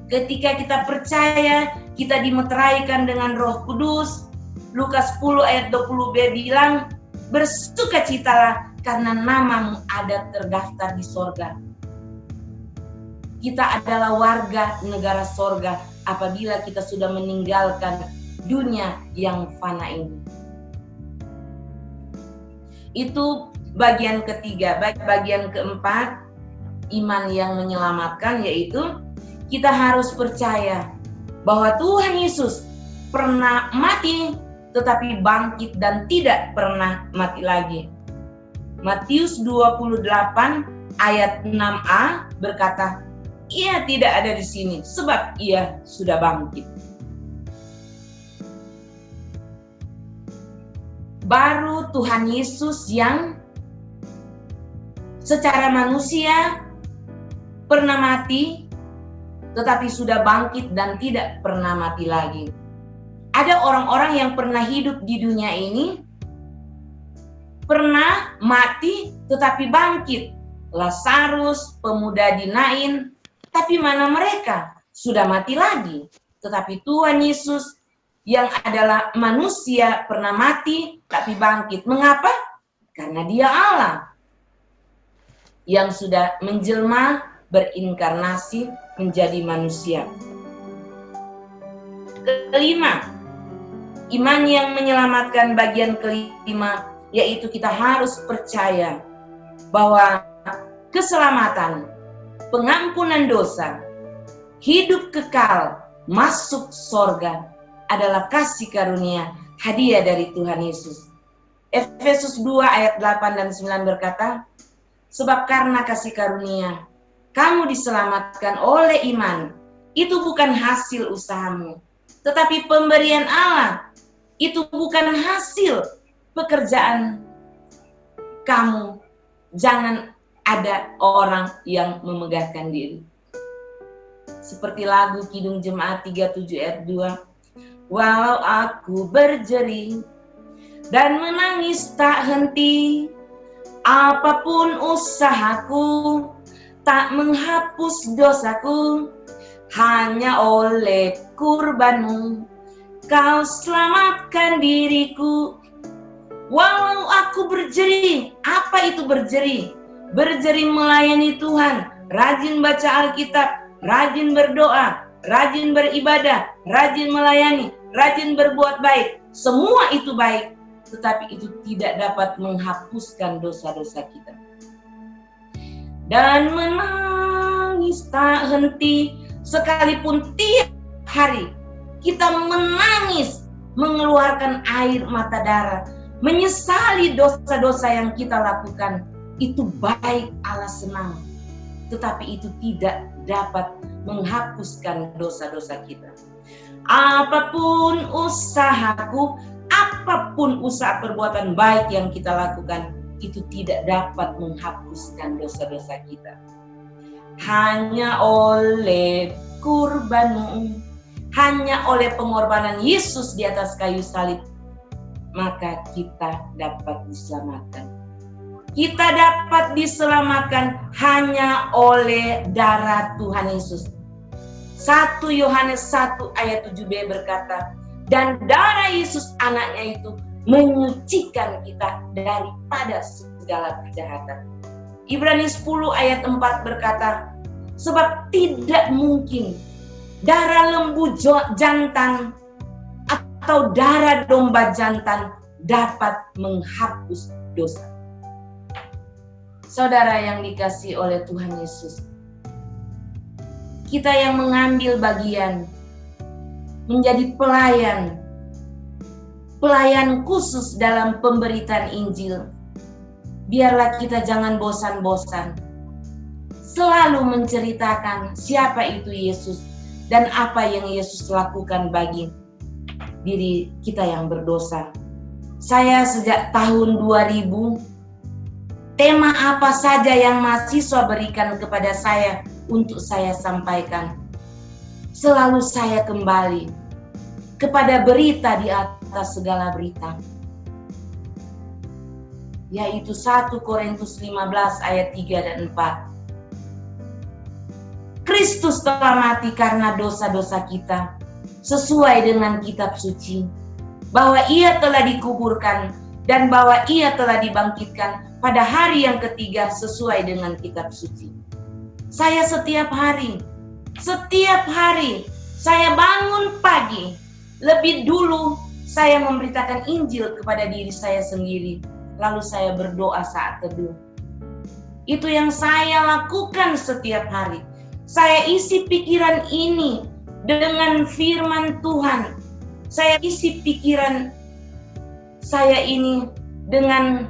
Ketika kita percaya, kita dimeteraikan dengan Roh Kudus. Lukas 10 ayat 20b bilang, bersukacitalah karena namamu ada terdaftar di sorga. Kita adalah warga negara sorga apabila kita sudah meninggalkan dunia yang fana ini. Itu bagian ketiga. Bagian keempat, iman yang menyelamatkan, yaitu kita harus percaya bahwa Tuhan Yesus pernah mati tetapi bangkit dan tidak pernah mati lagi. Matius 28 ayat 6a berkata, ia tidak ada di sini sebab ia sudah bangkit. Baru Tuhan Yesus yang secara manusia pernah mati, tetapi sudah bangkit dan tidak pernah mati lagi. ada orang-orang yang pernah hidup di dunia ini, pernah mati tetapi bangkit. Lazarus, pemuda di Nain, tapi mana mereka? Sudah mati lagi. Tetapi Tuhan Yesus yang adalah manusia pernah mati tapi bangkit. Mengapa? Karena Dia Allah yang sudah menjelma, berinkarnasi menjadi manusia. Kelima, iman yang menyelamatkan bagian kelima, yaitu kita harus percaya bahwa keselamatan, pengampunan dosa, hidup kekal, masuk sorga adalah kasih karunia hadiah dari Tuhan Yesus. Efesus 2 ayat 8 dan 9 berkata, sebab karena kasih karunia, kamu diselamatkan oleh iman. Itu bukan hasil usahamu, tetapi pemberian Allah. Itu bukan hasil pekerjaan kamu. Jangan ada orang yang memegahkan diri. Seperti lagu Kidung Jemaat 37 ayat 2. Walau aku berjeri dan menangis tak henti, apapun usahaku tak menghapus dosaku, hanya oleh kurbanmu kau selamatkan diriku. Walau aku berjeri, apa itu berjeri? Berjeri melayani Tuhan, rajin baca Alkitab, rajin berdoa, rajin beribadah, rajin melayani, rajin berbuat baik. Semua itu baik, tetapi itu tidak dapat menghapuskan dosa-dosa kita. Dan menangis tak henti, sekalipun tiap hari kita menangis, mengeluarkan air mata darah, menyesali dosa-dosa yang kita lakukan, itu baik, Allah senang. Tetapi itu tidak dapat menghapuskan dosa-dosa kita. Apapun usahaku, apapun usaha perbuatan baik yang kita lakukan, itu tidak dapat menghapuskan dosa-dosa kita. Hanya oleh kurbanmu, hanya oleh pengorbanan Yesus di atas kayu salib, maka kita dapat diselamatkan. Kita dapat diselamatkan hanya oleh darah Tuhan Yesus. 1 Yohanes 1 ayat 7b berkata, dan darah Yesus anaknya itu menyucikan kita daripada segala kejahatan. Ibrani 10 ayat 4 berkata, sebab tidak mungkin darah lembu jantan atau darah domba jantan dapat menghapus dosa. Saudara yang dikasihi oleh Tuhan Yesus, kita yang mengambil bagian menjadi pelayan khusus dalam pemberitaan Injil, biarlah kita jangan bosan-bosan selalu menceritakan siapa itu Yesus dan apa yang Yesus lakukan bagi diri kita yang berdosa. Saya sejak tahun 2000, tema apa saja yang mahasiswa berikan kepada saya untuk saya sampaikan, selalu saya kembali kepada berita di atas segala berita, yaitu 1 Korintus 15 ayat 3 dan 4. Kristus telah mati karena dosa-dosa kita, sesuai dengan kitab suci, bahwa Ia telah dikuburkan dan bahwa Ia telah dibangkitkan pada hari yang ketiga sesuai dengan kitab suci. Saya setiap hari saya bangun pagi, lebih dulu saya memberitakan Injil kepada diri saya sendiri, lalu saya berdoa saat teduh. Itu yang saya lakukan setiap hari. Saya isi pikiran ini dengan firman Tuhan. Saya isi pikiran saya ini dengan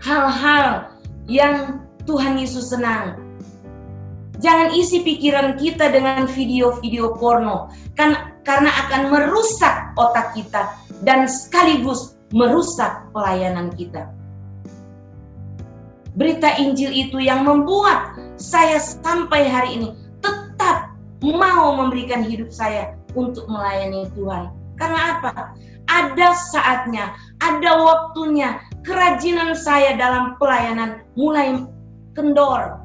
hal-hal yang Tuhan Yesus senang. Jangan isi pikiran kita dengan video-video porno, karena akan merusak otak kita dan sekaligus merusak pelayanan kita. Berita Injil itu yang membuat saya sampai hari ini tetap mau memberikan hidup saya untuk melayani Tuhan. Karena apa? Ada saatnya, ada waktunya, kerajinan saya dalam pelayanan mulai kendor,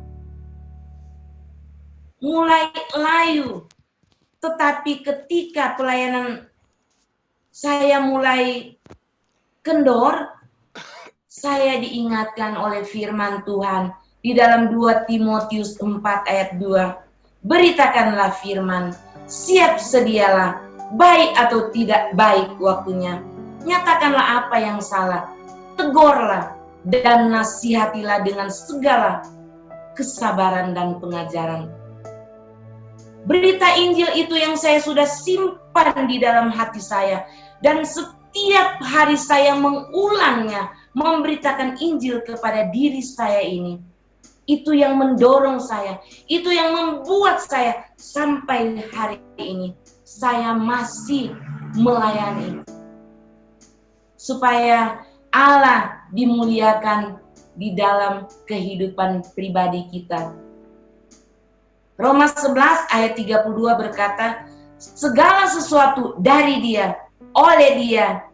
mulai layu. Tetapi ketika pelayanan saya mulai kendor, saya diingatkan oleh firman Tuhan di dalam 2 Timotius 4 ayat 2. Beritakanlah firman, siap sedialah, baik atau tidak baik waktunya. Nyatakanlah apa yang salah, tegurlah dan nasihatilah dengan segala kesabaran dan pengajaran. Berita Injil itu yang saya sudah simpan di dalam hati saya, dan setiap hari saya mengulangnya, memberitakan Injil kepada diri saya ini. Itu yang mendorong saya, itu yang membuat saya sampai hari ini saya masih melayani, supaya Allah dimuliakan di dalam kehidupan pribadi kita. Roma 11 ayat 32 berkata, segala sesuatu dari Dia, oleh Dia,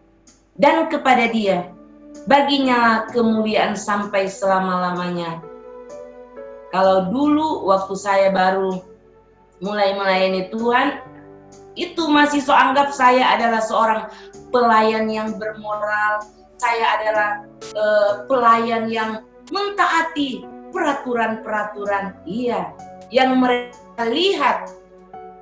dan kepada Dia, baginya kemuliaan sampai selama-lamanya. Kalau dulu waktu saya baru mulai melayani Tuhan, itu mahasiswa anggap saya adalah seorang pelayan yang bermoral, saya adalah pelayan yang mentaati peraturan-peraturan, yang mereka lihat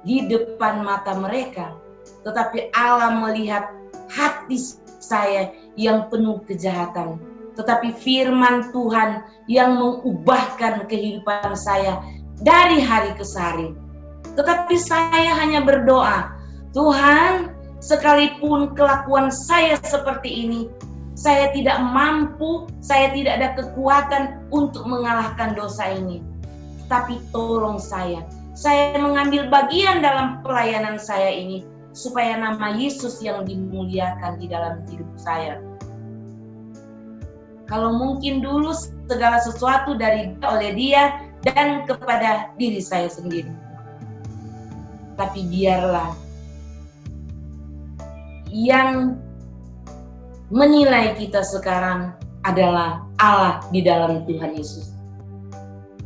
di depan mata mereka. Tetapi Allah melihat hati saya yang penuh kejahatan. Tetapi firman Tuhan yang mengubahkan kehidupan saya dari hari ke hari. Tetapi saya hanya berdoa, Tuhan, sekalipun kelakuan saya seperti ini, saya tidak mampu, saya tidak ada kekuatan untuk mengalahkan dosa ini. Tapi tolong saya mengambil bagian dalam pelayanan saya ini, supaya nama Yesus yang dimuliakan di dalam hidup saya. Kalau mungkin dulu segala sesuatu oleh Dia dan kepada diri saya sendiri. Tapi biarlah yang menilai kita sekarang adalah Allah di dalam Tuhan Yesus.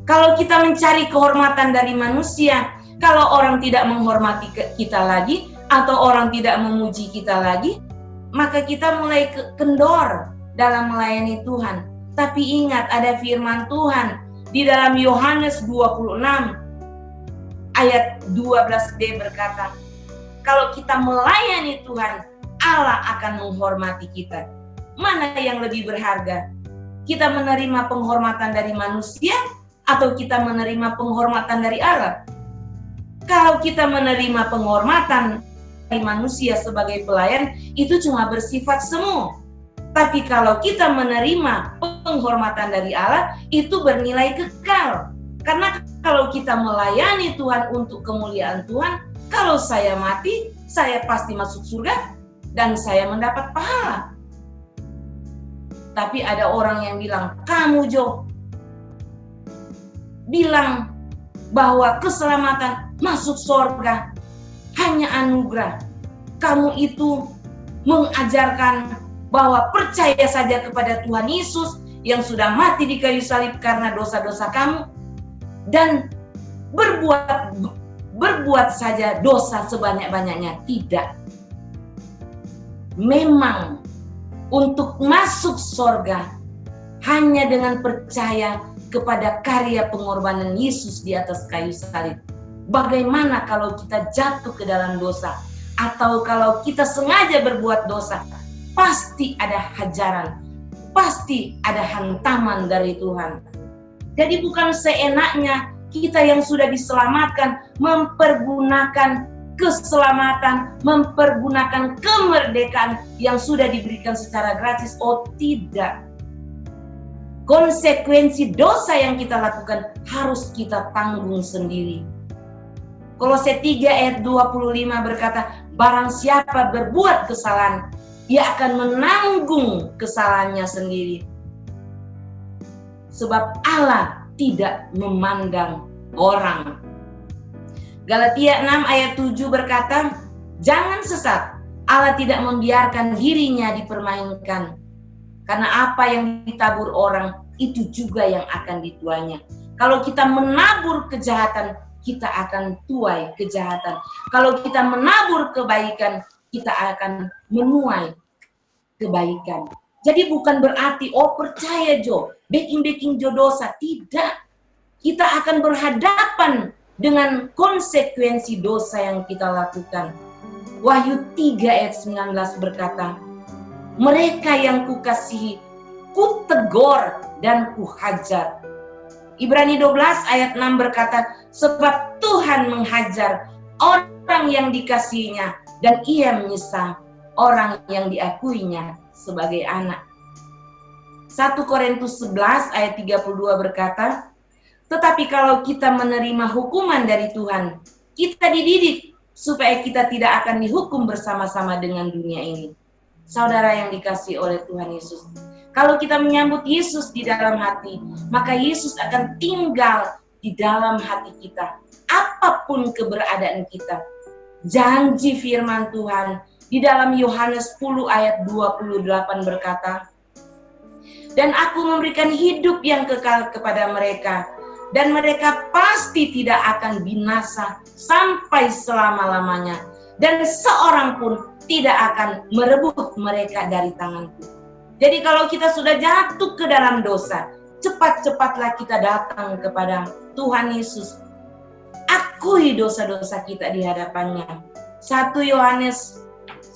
Kalau kita mencari kehormatan dari manusia, kalau orang tidak menghormati kita lagi, atau orang tidak memuji kita lagi, maka kita mulai kendor dalam melayani Tuhan. Tapi ingat, ada firman Tuhan di dalam Yohanes 26 ayat 12b berkata, kalau kita melayani Tuhan, Allah akan menghormati kita. Mana yang lebih berharga? Kita menerima penghormatan dari manusia atau kita menerima penghormatan dari Allah? Kalau kita menerima penghormatan dari manusia sebagai pelayan, itu cuma bersifat semu. Tapi kalau kita menerima penghormatan dari Allah, itu bernilai kekal. Karena kalau kita melayani Tuhan untuk kemuliaan Tuhan, kalau saya mati, saya pasti masuk surga dan saya mendapat pahala. Tapi ada orang yang bilang, kamu Jo, bilang bahwa keselamatan masuk surga hanya anugerah. Kamu itu mengajarkan bahwa percaya saja kepada Tuhan Yesus yang sudah mati di kayu salib karena dosa-dosa kamu, dan berbuat saja dosa sebanyak-banyaknya. Tidak. Memang untuk masuk surga hanya dengan percaya kepada karya pengorbanan Yesus di atas kayu salib. Bagaimana kalau kita jatuh ke dalam dosa, atau kalau kita sengaja berbuat dosa? Pasti ada hajaran, pasti ada hantaman dari Tuhan. Jadi bukan seenaknya kita yang sudah diselamatkan mempergunakan keselamatan, mempergunakan kemerdekaan yang sudah diberikan secara gratis. Oh tidak. Konsekuensi dosa yang kita lakukan harus kita tanggung sendiri. Kolose 3 ayat 25 berkata, barang siapa berbuat kesalahan, ia akan menanggung kesalahannya sendiri. Sebab Allah tidak memandang orang. Galatia 6 ayat 7 berkata, jangan sesat, Allah tidak membiarkan dirinya dipermainkan. Karena apa yang ditabur orang, itu juga yang akan dituainya. Kalau kita menabur kejahatan, kita akan tuai kejahatan. Kalau kita menabur kebaikan, kita akan menuai kebaikan. Jadi bukan berarti, percaya Jo, baking Jo dosa. Tidak. Kita akan berhadapan dengan konsekuensi dosa yang kita lakukan. Wahyu 3 ayat 19 berkata, mereka yang kukasihi, kutegur dan kuhajar. Ibrani 12 ayat 6 berkata, sebab Tuhan menghajar orang yang dikasihinya dan ia menyesal orang yang diakuinya sebagai anak. 1 Korintus 11 ayat 32 berkata, tetapi kalau kita menerima hukuman dari Tuhan, kita dididik supaya kita tidak akan dihukum bersama-sama dengan dunia ini. Saudara yang dikasihi oleh Tuhan Yesus, kalau kita menyambut Yesus di dalam hati, maka Yesus akan tinggal di dalam hati kita, apapun keberadaan kita. Janji firman Tuhan di dalam Yohanes 10 ayat 28 berkata, dan aku memberikan hidup yang kekal kepada mereka, dan mereka pasti tidak akan binasa sampai selama-lamanya, dan seorang pun tidak akan merebut mereka dari tanganku. Jadi kalau kita sudah jatuh ke dalam dosa, cepat-cepatlah kita datang kepada Tuhan Yesus. Akui dosa-dosa kita di hadapannya. 1 Yohanes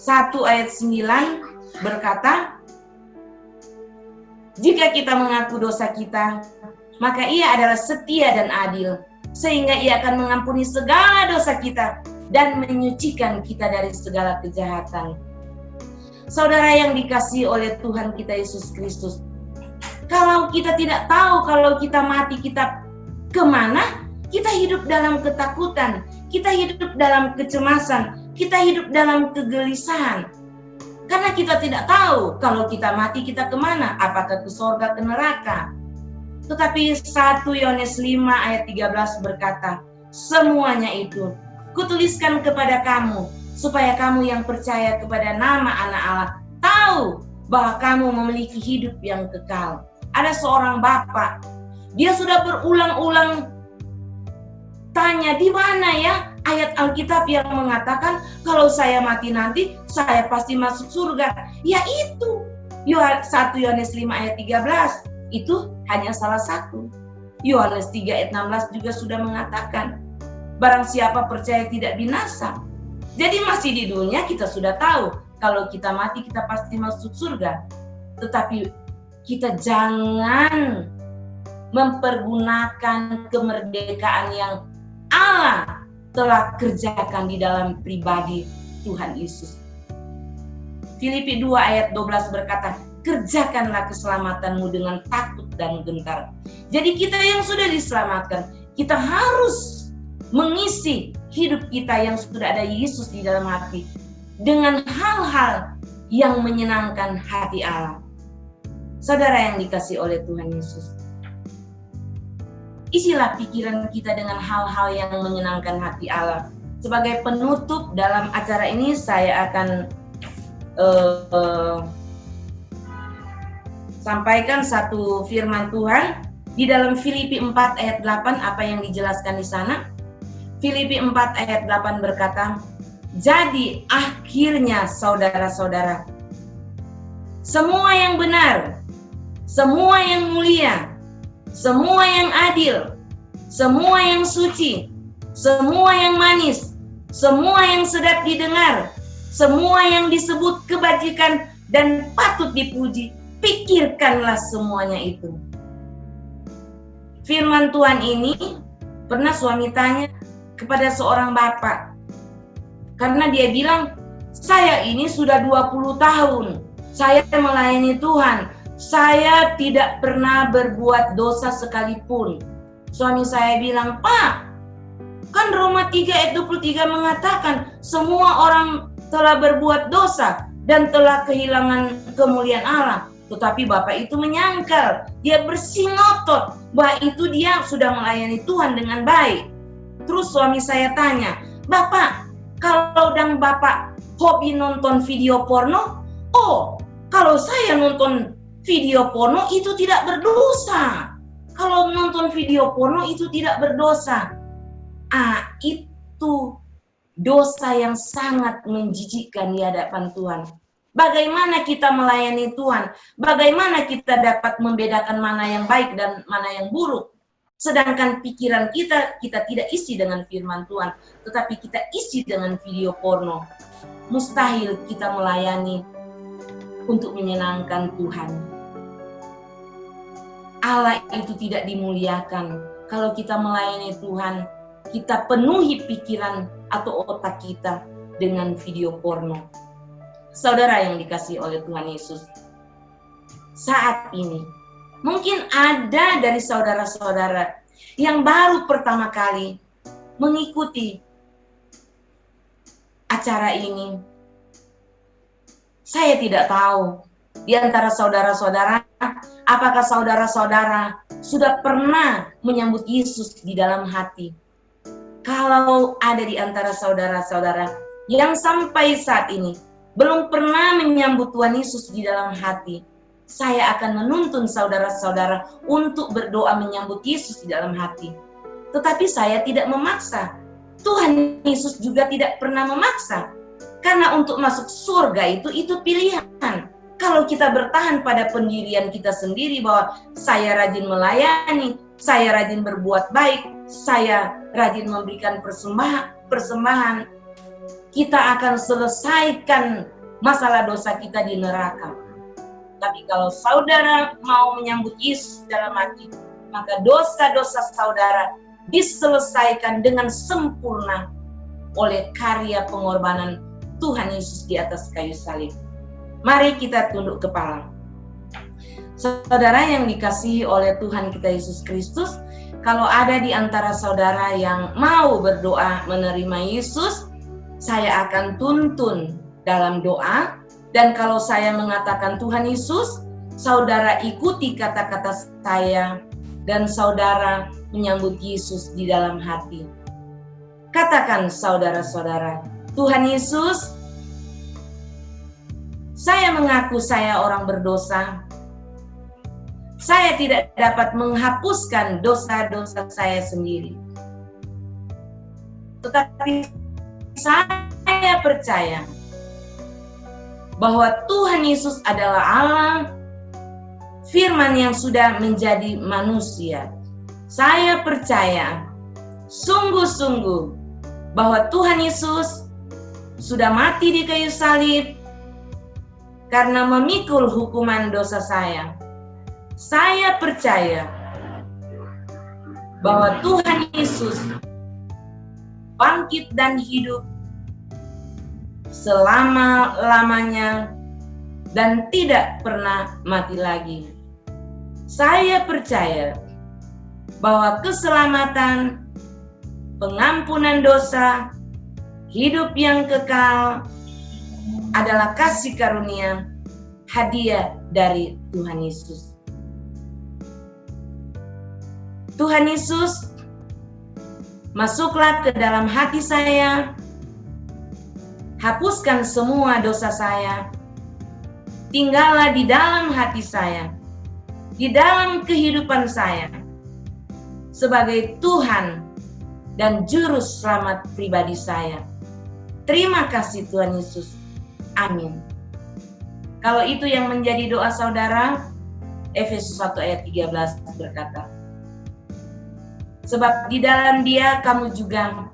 1 ayat 9 berkata, jika kita mengaku dosa kita, maka ia adalah setia dan adil, sehingga ia akan mengampuni segala dosa kita dan menyucikan kita dari segala kejahatan. Saudara yang dikasihi oleh Tuhan kita Yesus Kristus, kalau kita tidak tahu kalau kita mati kita kemana, kita hidup dalam ketakutan, kita hidup dalam kecemasan, kita hidup dalam kegelisahan. Karena kita tidak tahu kalau kita mati kita kemana, apakah ke surga, ke neraka. Tetapi 1 Yohanes 5 ayat 13 berkata, semuanya itu kutuliskan kepada kamu, supaya kamu yang percaya kepada nama anak Allah tahu bahwa kamu memiliki hidup yang kekal. Ada seorang bapak, dia sudah berulang-ulang tanya, di mana ya ayat Alkitab yang mengatakan kalau saya mati nanti saya pasti masuk surga. Ya itu 1 Yohanes 5 ayat 13 itu hanya salah satu. Yohanes 3 ayat 16 juga sudah mengatakan, barang siapa percaya tidak binasa. Jadi masih di dunia kita sudah tahu kalau kita mati kita pasti masuk surga. Tetapi kita jangan mempergunakan kemerdekaan yang Allah telah kerjakan di dalam pribadi Tuhan Yesus. Filipi 2 ayat 12 berkata, kerjakanlah keselamatanmu dengan takut dan gentar. Jadi kita yang sudah diselamatkan, kita harus mengisi hidup kita yang sudah ada Yesus di dalam hati dengan hal-hal yang menyenangkan hati Allah. Saudara yang dikasihi oleh Tuhan Yesus, isilah pikiran kita dengan hal-hal yang menyenangkan hati Allah. Sebagai penutup dalam acara ini, saya akan sampaikan satu firman Tuhan di dalam Filipi 4 ayat 8, apa yang dijelaskan di sana. Filipi 4 ayat 8 berkata, jadi akhirnya saudara-saudara, semua yang benar, semua yang mulia, semua yang adil, semua yang suci, semua yang manis, semua yang sedap didengar, semua yang disebut kebajikan dan patut dipuji, pikirkanlah semuanya itu. Firman Tuhan ini pernah suami tanya kepada seorang bapak, karena dia bilang, saya ini sudah 20 tahun, saya melayani Tuhan, saya tidak pernah berbuat dosa sekalipun. Suami saya bilang, Pak, kan Roma 3 ayat 23 mengatakan semua orang telah berbuat dosa dan telah kehilangan kemuliaan Allah. Tetapi bapak itu menyangkal, dia bersingotot bahwa itu dia sudah melayani Tuhan dengan baik. Terus suami saya tanya, Bapak, kalau dan Bapak hobi nonton video porno, oh kalau saya nonton video porno itu tidak berdosa. Kalau nonton video porno itu tidak berdosa. Itu dosa yang sangat menjijikkan di hadapan Tuhan. Bagaimana kita melayani Tuhan? Bagaimana kita dapat membedakan mana yang baik dan mana yang buruk? Sedangkan pikiran kita tidak isi dengan firman Tuhan, tetapi kita isi dengan video porno. Mustahil kita melayani untuk menyenangkan Tuhan. Allah itu tidak dimuliakan kalau kita melayani Tuhan, kita penuhi pikiran atau otak kita dengan video porno. Saudara yang dikasihi oleh Tuhan Yesus, saat ini mungkin ada dari saudara-saudara yang baru pertama kali mengikuti acara ini. Saya tidak tahu di antara saudara-saudara, apakah saudara-saudara sudah pernah menyambut Yesus di dalam hati? Kalau ada di antara saudara-saudara yang sampai saat ini belum pernah menyambut Tuhan Yesus di dalam hati, saya akan menuntun saudara-saudara untuk berdoa menyambut Yesus di dalam hati. Tetapi saya tidak memaksa. Tuhan Yesus juga tidak pernah memaksa. Karena untuk masuk surga itu pilihan. Kalau kita bertahan pada pendirian kita sendiri bahwa saya rajin melayani, saya rajin berbuat baik, saya rajin memberikan persembahan, kita akan selesaikan masalah dosa kita di neraka. Tapi kalau saudara mau menyambut Yesus dalam hati, maka dosa-dosa saudara diselesaikan dengan sempurna oleh karya pengorbanan Tuhan Yesus di atas kayu salib. Mari kita tunduk kepala. Saudara yang dikasihi oleh Tuhan kita Yesus Kristus, kalau ada di antara saudara yang mau berdoa menerima Yesus, saya akan tuntun dalam doa. Dan kalau saya mengatakan Tuhan Yesus, saudara ikuti kata-kata saya dan saudara menyambut Yesus di dalam hati. Katakan saudara-saudara, Tuhan Yesus, saya mengaku saya orang berdosa. Saya tidak dapat menghapuskan dosa-dosa saya sendiri. Tetapi saya percaya bahwa Tuhan Yesus adalah Allah, Firman yang sudah menjadi manusia. Saya percaya sungguh-sungguh bahwa Tuhan Yesus sudah mati di kayu salib karena memikul hukuman dosa saya. Saya percaya bahwa Tuhan Yesus bangkit dan hidup selama-lamanya dan tidak pernah mati lagi. Saya percaya bahwa keselamatan, pengampunan dosa, hidup yang kekal adalah kasih karunia, hadiah dari Tuhan Yesus. Tuhan Yesus, masuklah ke dalam hati saya, hapuskan semua dosa saya, tinggallah di dalam hati saya, di dalam kehidupan saya, sebagai Tuhan dan Juru Selamat pribadi saya. Terima kasih Tuhan Yesus. Amin. Kalau itu yang menjadi doa saudara, Efesus 1 ayat 13 berkata, sebab di dalam Dia kamu juga,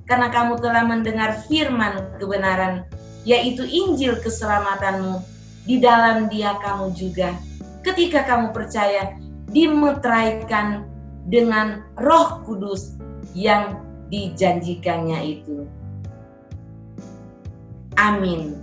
karena kamu telah mendengar firman kebenaran, yaitu Injil keselamatanmu, di dalam Dia kamu juga, ketika kamu percaya, dimeteraikan dengan Roh Kudus yang dijanjikannya itu. Amin.